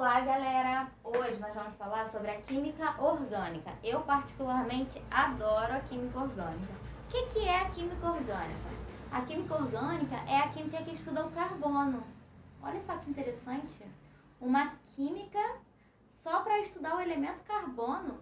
Olá, galera! Hoje nós vamos falar sobre a química orgânica. Eu particularmente adoro a química orgânica. O que é a química orgânica? A química orgânica é a química que estuda o carbono. Olha só que interessante. Uma química só para estudar o elemento carbono.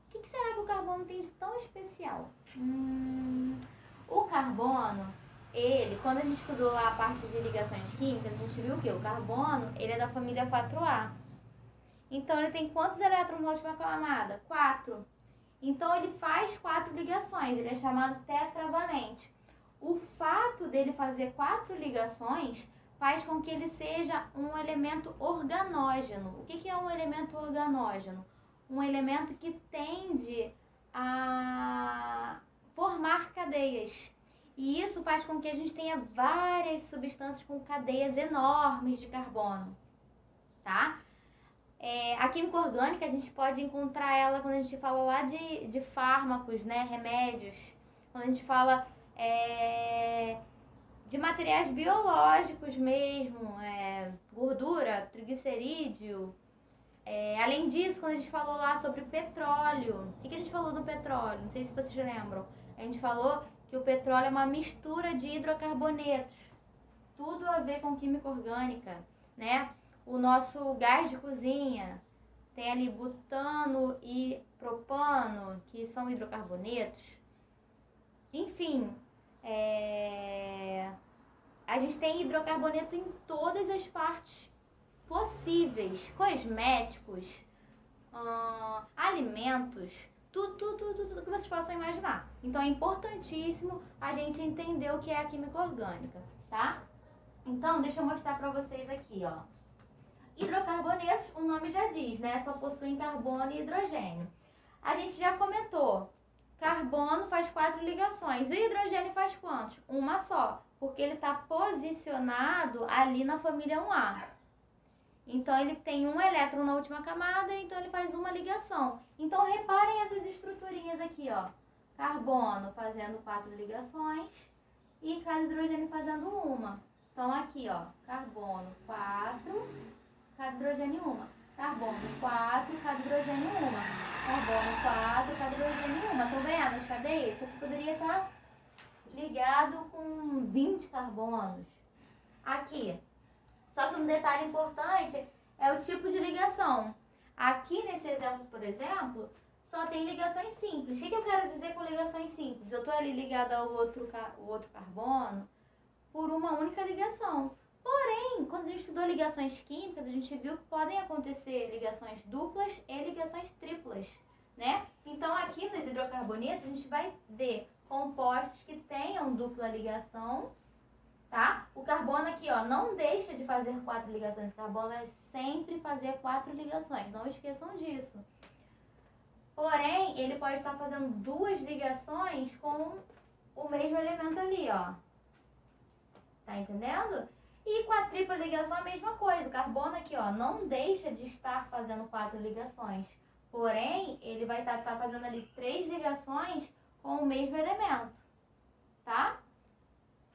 O que será que o carbono tem de tão especial? O carbono, quando a gente estudou lá a parte de ligações químicas, a gente viu que o carbono, ele é da família 4A. Então, ele tem quantos elétrons na última camada? 4. Então, ele faz 4 ligações, ele é chamado tetravalente. O fato dele fazer 4 ligações faz com que ele seja um elemento organógeno. O que é um elemento organógeno? Um elemento que tende a formar cadeias. E isso faz com que a gente tenha várias substâncias com cadeias enormes de carbono, tá? A química orgânica, a gente pode encontrar ela quando a gente fala lá de fármacos, né, remédios, quando a gente fala de materiais biológicos mesmo, gordura, triglicerídeo. Além disso, quando a gente falou lá sobre petróleo, o que a gente falou do petróleo? Não sei se vocês lembram. A gente falou que o petróleo é uma mistura de hidrocarbonetos. Tudo a ver com química orgânica, né? O nosso gás de cozinha tem ali butano e propano, que são hidrocarbonetos. Enfim, a gente tem hidrocarboneto em todas as partes possíveis, cosméticos, alimentos, tudo que vocês possam imaginar. Então é importantíssimo a gente entender o que é a química orgânica, tá? Então, deixa eu mostrar pra vocês aqui, ó. Hidrocarbonetos, o nome já diz, né? Só possuem carbono e hidrogênio. A gente já comentou, carbono faz 4 ligações. O hidrogênio faz quantos? Uma só, porque ele está posicionado ali na família 1A. Então, ele tem um elétron na última camada, então ele faz uma ligação. Então, reparem essas estruturinhas aqui, ó. Carbono fazendo 4 ligações e cada hidrogênio fazendo uma. Então, aqui, ó, carbono 4, cada hidrogênio uma. Carbono 4, cada hidrogênio uma. Carbono 4, cada hidrogênio uma. Estão vendo as cadeias? Isso aqui poderia estar ligado com 20 carbonos. Aqui. Só que um detalhe importante é o tipo de ligação. Aqui nesse exemplo, por exemplo, só tem ligações simples. O que eu quero dizer com ligações simples? Eu estou ali ligada ao outro carbono por uma única ligação. Porém, quando a gente estudou ligações químicas, a gente viu que podem acontecer ligações duplas e ligações triplas, né? Então, aqui nos hidrocarbonetos, a gente vai ver compostos que tenham dupla ligação, tá? O carbono aqui, ó, não deixa de fazer 4 ligações. O carbono vai sempre fazer 4 ligações. Não esqueçam disso. Porém, ele pode estar fazendo 2 ligações com o mesmo elemento ali, ó. Tá entendendo? E com a tripla ligação a mesma coisa. O carbono aqui, ó, não deixa de estar fazendo 4 ligações. Porém, ele vai estar fazendo ali 3 ligações com o mesmo elemento. Tá?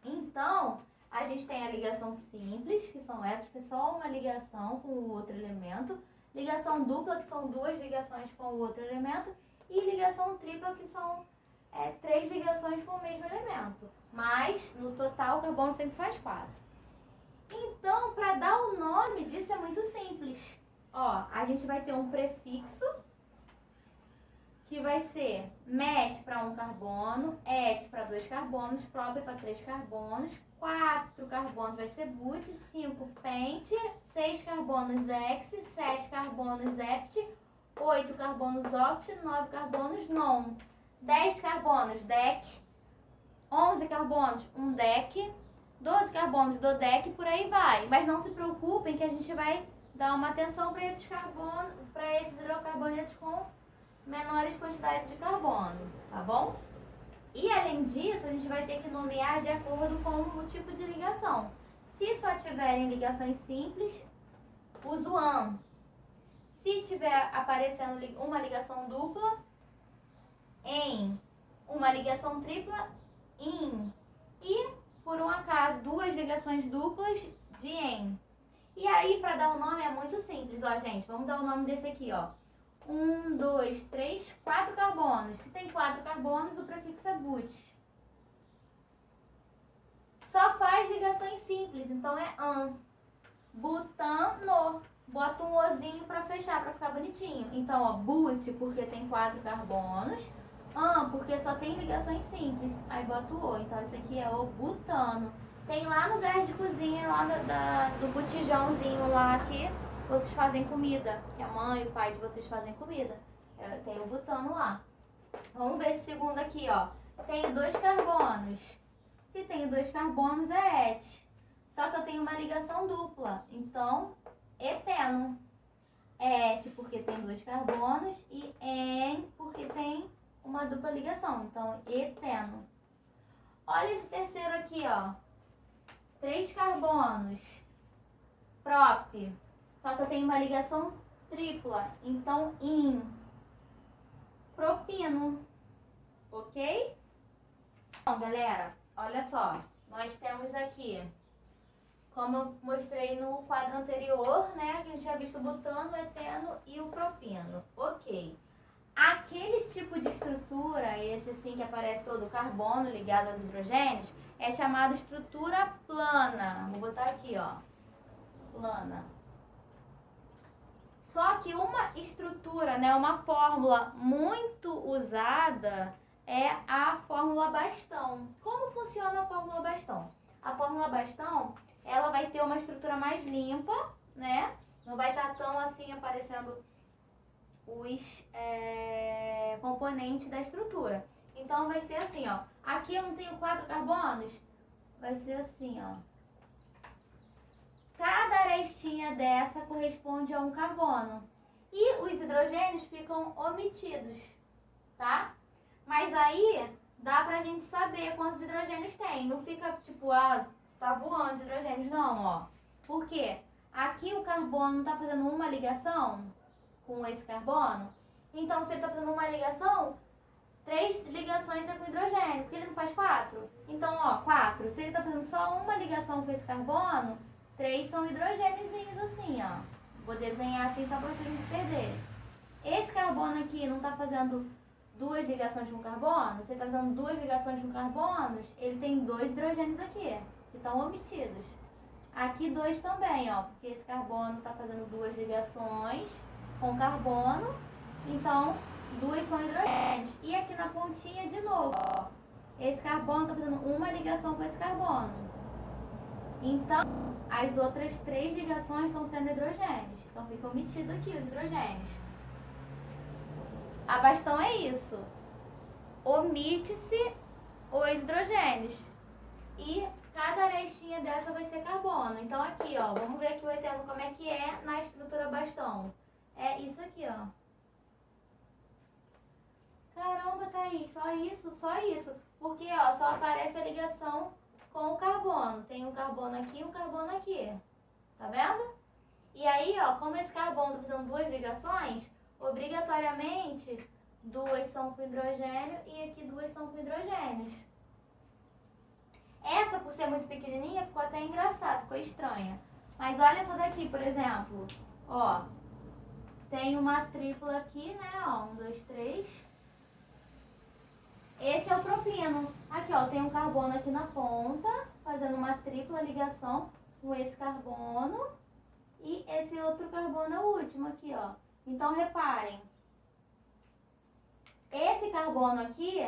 Então, a gente tem a ligação simples, que são essas, que é só uma ligação com o outro elemento. Ligação dupla, que são 2 ligações com o outro elemento. E ligação tripla, que são 3 ligações com o mesmo elemento. Mas, no total, o carbono sempre faz 4. Então, para dar o nome disso é muito simples. Ó, a gente vai ter um prefixo, que vai ser met para 1 carbono, et para 2 carbonos, prop para 3 carbonos, 4 carbonos vai ser but, 5 pent, 6 carbonos hex, 7 carbonos hept, 8 carbonos oct, 9 carbonos non, 10 carbonos dec, 11 carbonos um dec, 12 carbonos dodec, por aí vai. Mas não se preocupem que a gente vai dar uma atenção para esses carbonos, para esses hidrocarbonetos com menores quantidades de carbono, tá bom? E além disso, a gente vai ter que nomear de acordo com o tipo de ligação. Se só tiverem ligações simples, uso an. Se tiver aparecendo uma ligação dupla, em. Uma ligação tripla, in. E, por um acaso, 2 ligações duplas, de en. E aí, para dar o nome é muito simples, ó, gente. Vamos dar o nome desse aqui, ó. 1, 2, 3, 4 carbonos. Se tem 4 carbonos, o prefixo é but. Só faz ligações simples, então é an. Butano. Bota um ozinho para fechar, para ficar bonitinho. Então, ó, but porque tem 4 carbonos. An porque só tem ligações simples. Aí bota o o. Então, esse aqui é o butano. Tem lá no gás de cozinha, lá do botijãozinho lá que vocês fazem comida. Que a mãe e o pai de vocês fazem comida. Tem o butano lá. Vamos ver esse segundo aqui, ó. Tenho 2 carbonos. Se tenho 2 carbonos é et. Só que eu tenho uma ligação dupla. Então, eteno. Et porque tem 2 carbonos e en porque tem uma dupla ligação. Então, eteno. Olha esse terceiro aqui, ó. 3 carbonos. Prop. Só que eu tenho uma ligação tripla. Então, in. Propino. Ok? Então, galera, olha só. Nós temos aqui, como eu mostrei no quadro anterior, né? Que a gente tinha visto o butano, o eteno e o propino. Ok. Aquele tipo de estrutura, esse assim que aparece todo o carbono ligado aos hidrogênios, é chamado estrutura plana. Vou botar aqui, ó. Plana. Só que uma estrutura, né, uma fórmula muito usada é a fórmula bastão. Como funciona a fórmula bastão? A fórmula bastão, ela vai ter uma estrutura mais limpa, né? Não vai estar tão assim aparecendo os componentes da estrutura. Então vai ser assim, ó. Aqui eu não tenho 4 carbonos, vai ser assim, ó. Cada arestinha dessa corresponde a um carbono. E os hidrogênios ficam omitidos, tá? Mas aí dá pra gente saber quantos hidrogênios tem. Não fica tipo, tá voando os hidrogênios, não, ó. Por quê? Aqui o carbono não tá fazendo uma ligação com esse carbono. Então, se ele tá fazendo uma ligação, 3 ligações é com hidrogênio, porque ele não faz 4. Então, ó, 4. Se ele tá fazendo só uma ligação com esse carbono, 3 são hidrogêniozinhos assim, ó. Vou desenhar assim só pra vocês não se perderem. Esse carbono aqui não tá fazendo 2 ligações com carbono. Se ele tá fazendo 2 ligações com carbonos, ele tem 2 hidrogênios aqui, que estão omitidos. Aqui 2 também, ó, porque esse carbono tá fazendo 2 ligações com carbono, então 2 são hidrogênios. E aqui na pontinha de novo, ó, esse carbono tá fazendo uma ligação com esse carbono. Então, as outras 3 ligações estão sendo hidrogênios. Então, fica omitido aqui os hidrogênios. A bastão é isso. Omite-se os hidrogênios. E cada arestinha dessa vai ser carbono. Então, aqui, ó, vamos ver aqui o eteno como é que é na estrutura bastão. É isso aqui, ó. Caramba, Thaís, só isso, só isso. Porque, ó, só aparece a ligação com o carbono. Tem um carbono aqui e um carbono aqui. Tá vendo? E aí, ó, como esse carbono tá fazendo 2 ligações, obrigatoriamente 2 são com hidrogênio e aqui 2 são com hidrogênios. Essa, por ser muito pequenininha, ficou até engraçada, ficou estranha. Mas olha essa daqui, por exemplo. Ó, tem uma tripla aqui, né? Ó, 1, 2, 3. Esse é o propino. Aqui, ó, tem um carbono aqui na ponta, fazendo uma tripla ligação com esse carbono. E esse outro carbono é o último aqui, ó. Então, reparem. Esse carbono aqui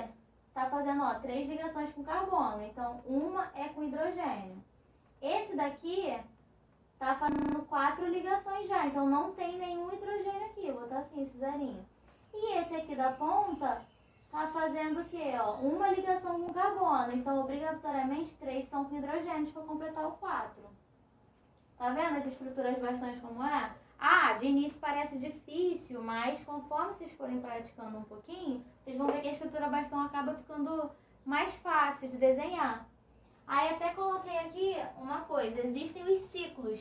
tá fazendo, ó, 3 ligações com carbono. Então, uma é com hidrogênio. Esse daqui tá fazendo 4 ligações já. Então, não tem nenhum hidrogênio aqui. Vou botar assim, esse zerinho. E esse aqui da ponta tá fazendo o quê? Ó, uma ligação com carbono. Então, obrigatoriamente, 3 são com hidrogênios para completar o 4. Tá vendo as estruturas bastante como é? De início parece difícil, mas conforme vocês forem praticando um pouquinho, vocês vão ver que a estrutura bastão acaba ficando mais fácil de desenhar. Aí até coloquei aqui uma coisa, existem os ciclos,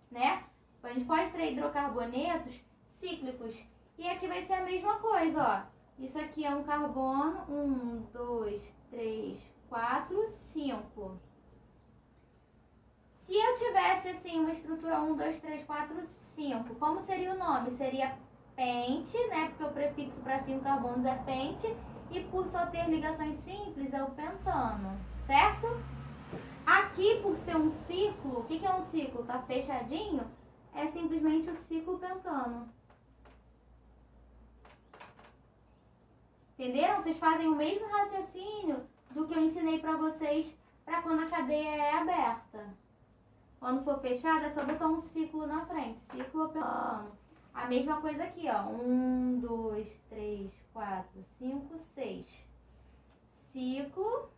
né? A gente pode ter hidrocarbonetos cíclicos. E aqui vai ser a mesma coisa, ó. Isso aqui é um carbono, 1, 2, 3, 4, 5. Se eu tivesse assim uma estrutura 1, 2, 3, 4, 5. Como seria o nome? Seria pente, né? Porque o prefixo para 5 carbonos é pente. E por só ter ligações simples é o pentano, certo? Aqui, por ser um ciclo, o que é um ciclo? Tá fechadinho? É simplesmente o ciclo pentano. Entenderam? Vocês fazem o mesmo raciocínio do que eu ensinei pra vocês para quando a cadeia é aberta. Quando for fechada, é só botar um ciclo na frente. Ciclo pentano. A mesma coisa aqui, ó. 1, 2, 3, 4, 5, 6. Ciclo.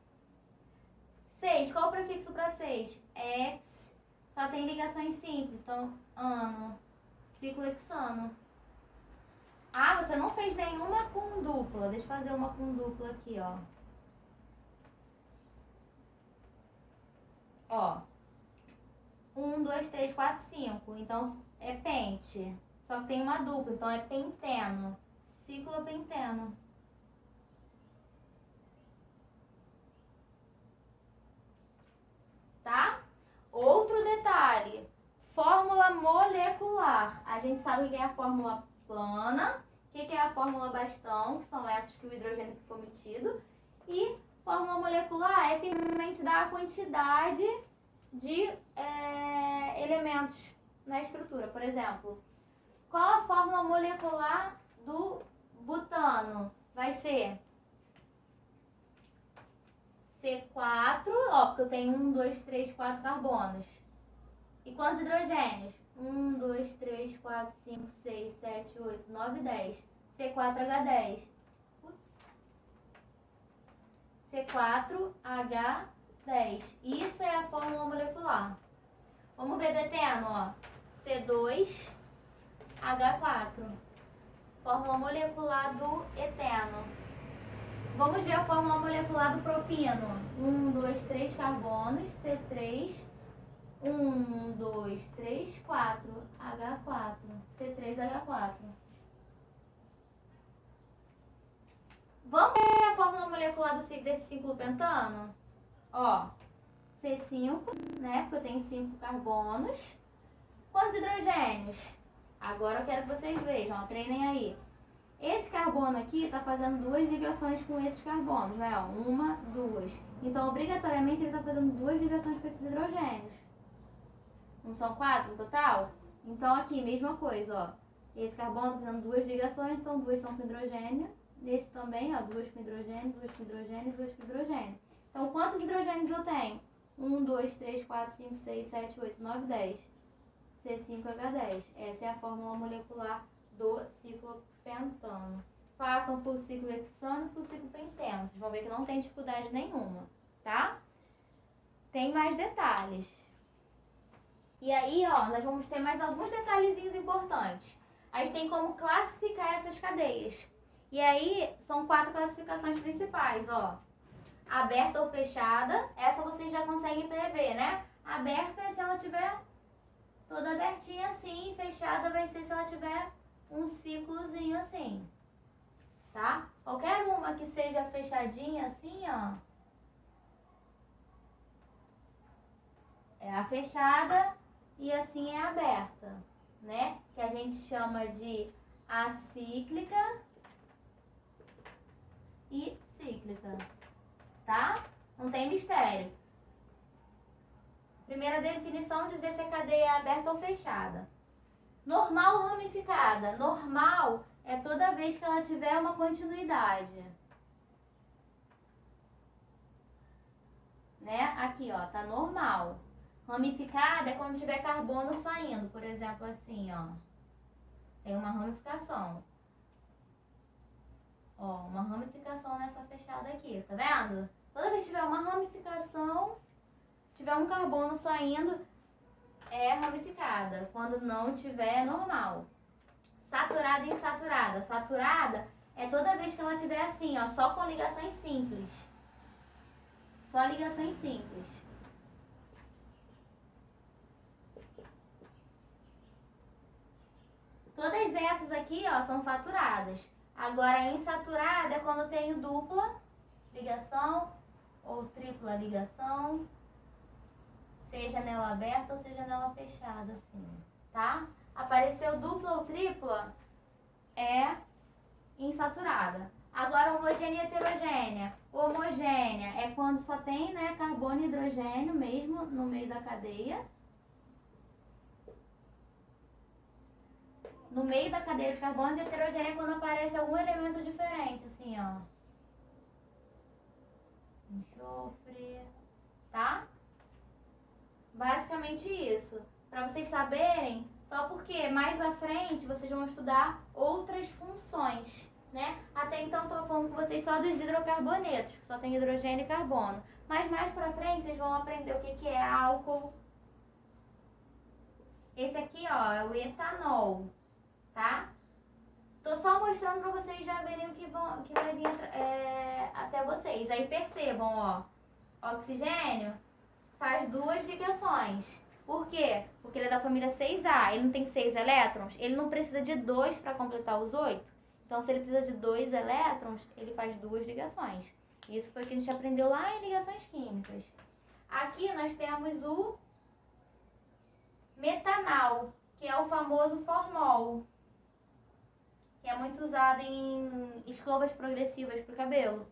6. Qual o prefixo para 6? Ex. Só tem ligações simples. Então, ano. Ciclo hexano. Ah, você não fez nenhuma com dupla. Deixa eu fazer uma com dupla aqui, ó. Ó. 1, 2, 3, 4, 5. Então, é pente. Só que tem uma dupla. Então, é penteno. Ciclopenteno. Tá? Outro detalhe. Fórmula molecular. A gente sabe o que é a fórmula plana, o que é a fórmula bastão, que são essas que o hidrogênio ficou metido. E fórmula molecular é simplesmente dar a quantidade de elementos na estrutura. Por exemplo, qual a fórmula molecular do butano? Vai ser C4, ó, porque eu tenho 1, 2, 3, 4 carbonos. E quantos hidrogênios? 1, 2, 3, 4, 5, 6, 7, 8, 9, 10. C4H10. C4H10. Isso é a fórmula molecular. Vamos ver do eteno, ó. C2H4. Fórmula molecular do eteno. Vamos ver a fórmula molecular do propino. 1, 2, 3 carbonos. C3. 1, 2, 3, 4. H4. C3H4. Vamos ver a fórmula molecular desse ciclo pentano? Ó, C5, né? Porque eu tenho 5 carbonos. Quantos hidrogênios? Agora eu quero que vocês vejam, ó, treinem aí. Esse carbono aqui está fazendo 2 ligações com esses carbonos, né? Ó, 1, 2. Então, obrigatoriamente, ele está fazendo 2 ligações com esses hidrogênios. Não são 4 no total? Então, aqui, mesma coisa, ó. Esse carbono está fazendo 2 ligações, então 2 são com hidrogênio. Nesse também, ó, 2 com hidrogênio, 2 com hidrogênio, 2 com hidrogênio. Então, quantos hidrogênios eu tenho? 1, 2, 3, 4, 5, 6, 7, 8, 9, 10. C5H10. Essa é a fórmula molecular do ciclo pentano. Façam por ciclo hexano e por ciclo penteno. Vocês vão ver que não tem dificuldade nenhuma, tá? Tem mais detalhes. E aí, ó, nós vamos ter mais alguns detalhezinhos importantes. A gente tem como classificar essas cadeias. E aí, são 4 classificações principais, ó. Aberta ou fechada, essa vocês já conseguem prever, né? Aberta é se ela tiver toda abertinha assim, fechada vai ser se ela tiver um ciclozinho assim, tá? Qualquer uma que seja fechadinha assim, ó, é a fechada e assim é a aberta, né? Que a gente chama de acíclica e cíclica, tá? Não tem mistério. Primeira definição, dizer se a cadeia é aberta ou fechada. Normal ou ramificada? Normal é toda vez que ela tiver uma continuidade. Né? Aqui, ó, tá normal. Ramificada é quando tiver carbono saindo. Por exemplo, assim, ó. Tem uma ramificação. Ó, uma ramificação nessa fechada aqui, tá vendo? Toda vez que tiver uma ramificação, tiver um carbono saindo, é ramificada. Quando não tiver, é normal. Saturada e insaturada. Saturada é toda vez que ela tiver assim, ó, só com ligações simples. Só ligações simples. Todas essas aqui, ó, são saturadas. Agora, insaturada é quando eu tenho dupla ligação ou tripla ligação. seja janela aberta ou seja janela fechada, assim, tá? Apareceu dupla ou tripla, é insaturada. Agora, homogênea e heterogênea. Homogênea é quando só tem, né, carbono e hidrogênio mesmo no meio da cadeia. No meio da cadeia de carbonos, e heterogênea é quando aparece algum elemento diferente, assim, ó. Enxofre, tá? Basicamente isso. Para vocês saberem, só porque mais à frente vocês vão estudar outras funções, né? Até então estou falando com vocês só dos hidrocarbonetos, que só tem hidrogênio e carbono. Mas mais pra frente vocês vão aprender o que é álcool. Esse aqui, ó, é o etanol, tá? Tô só mostrando pra vocês já verem o que vai vir até vocês. Aí percebam, ó, oxigênio faz duas ligações. Por quê? Porque ele é da família 6A, ele não tem 6 elétrons, ele não precisa de 2 para completar os 8. Então, se ele precisa de 2 elétrons, ele faz duas ligações. Isso foi o que a gente aprendeu lá em ligações químicas. Aqui nós temos o metanal, que é o famoso formol, que é muito usado em escovas progressivas para o cabelo.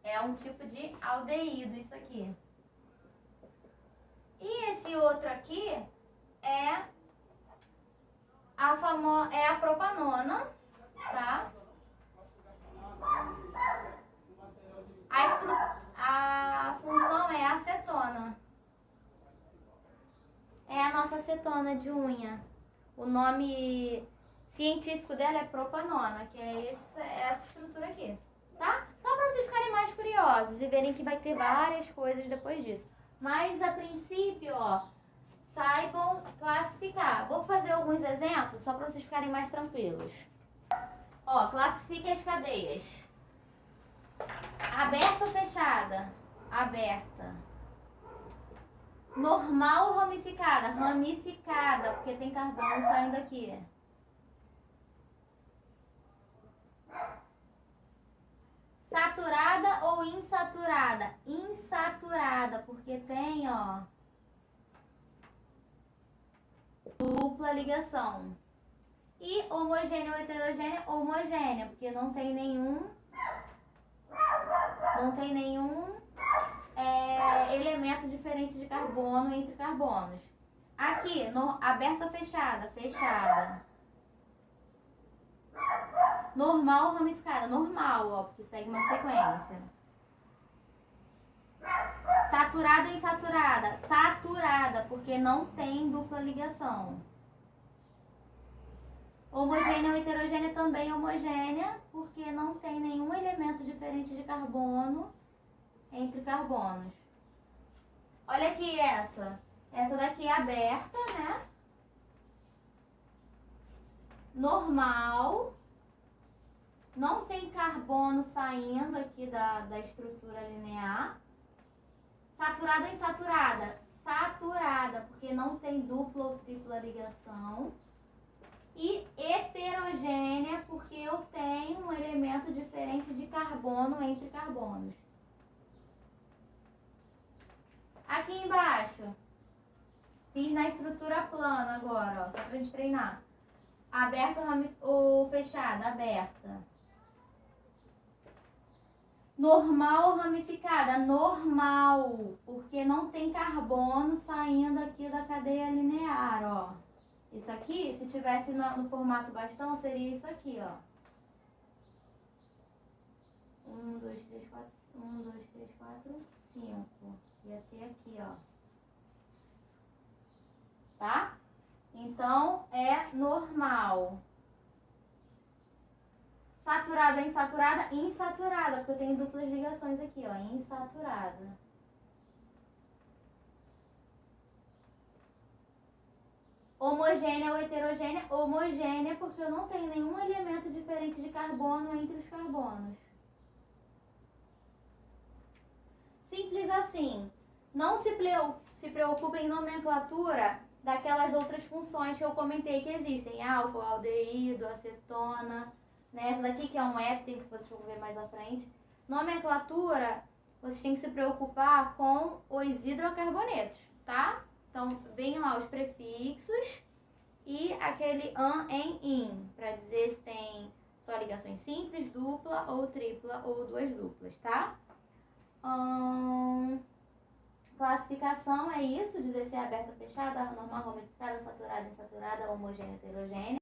É um tipo de aldeído isso aqui. E esse outro aqui é a propanona, tá? A função é a acetona. É a nossa acetona de unha. O nome científico dela é propanona, que é essa estrutura aqui, tá? Só para vocês ficarem mais curiosos e verem que vai ter várias coisas depois disso. Mas a princípio, ó, saibam classificar. Vou fazer alguns exemplos só para vocês ficarem mais tranquilos. Ó, classifiquem as cadeias. Aberta ou fechada? Aberta. Normal ou ramificada? Ramificada, porque tem carbono saindo aqui. Saturada ou insaturada? Insaturada, porque tem, ó, dupla ligação. E homogênea ou heterogênea? Homogênea, porque não tem nenhum elemento diferente de carbono entre carbonos. Aqui, aberta ou fechada? Fechada. Normal ou ramificada? Normal, ó, porque segue uma sequência. Saturada ou insaturada? Saturada, porque não tem dupla ligação. Homogênea ou heterogênea? Também homogênea, porque não tem nenhum elemento diferente de carbono entre carbonos. Olha aqui essa. Essa daqui é aberta, né? Normal. Não tem carbono saindo aqui da estrutura linear. Saturada ou insaturada? Saturada, porque não tem dupla ou tripla ligação. E heterogênea, porque eu tenho um elemento diferente de carbono entre carbonos. Aqui embaixo, fiz na estrutura plana agora, ó, só pra gente treinar. Aberta ou fechada? Aberta. Normal ou ramificada? Normal, porque não tem carbono saindo aqui da cadeia linear, ó. Isso aqui, se tivesse no formato bastão, seria isso aqui, ó. 1, 2, 3, 4, 1, 2, 3, 4, 5. Ia ter aqui, ó. Tá? Então, é normal. Saturada ou insaturada? Insaturada, porque eu tenho duplas ligações aqui, ó. Insaturada. Homogênea ou heterogênea? Homogênea, porque eu não tenho nenhum elemento diferente de carbono entre os carbonos. Simples assim. Não se preocupem em nomenclatura daquelas outras funções que eu comentei que existem. Álcool, aldeído, acetona, né? Essa daqui que é um éter, que vocês vão ver mais à frente. Nomenclatura, vocês têm que se preocupar com os hidrocarbonetos. tá? Então, vem lá os prefixos e aquele an, em, in, para dizer se tem só ligações simples, dupla ou tripla ou duas duplas, tá? Classificação é isso, dizer se é aberta ou fechada, normal, ramificada, saturada, insaturada, homogênea, heterogênea.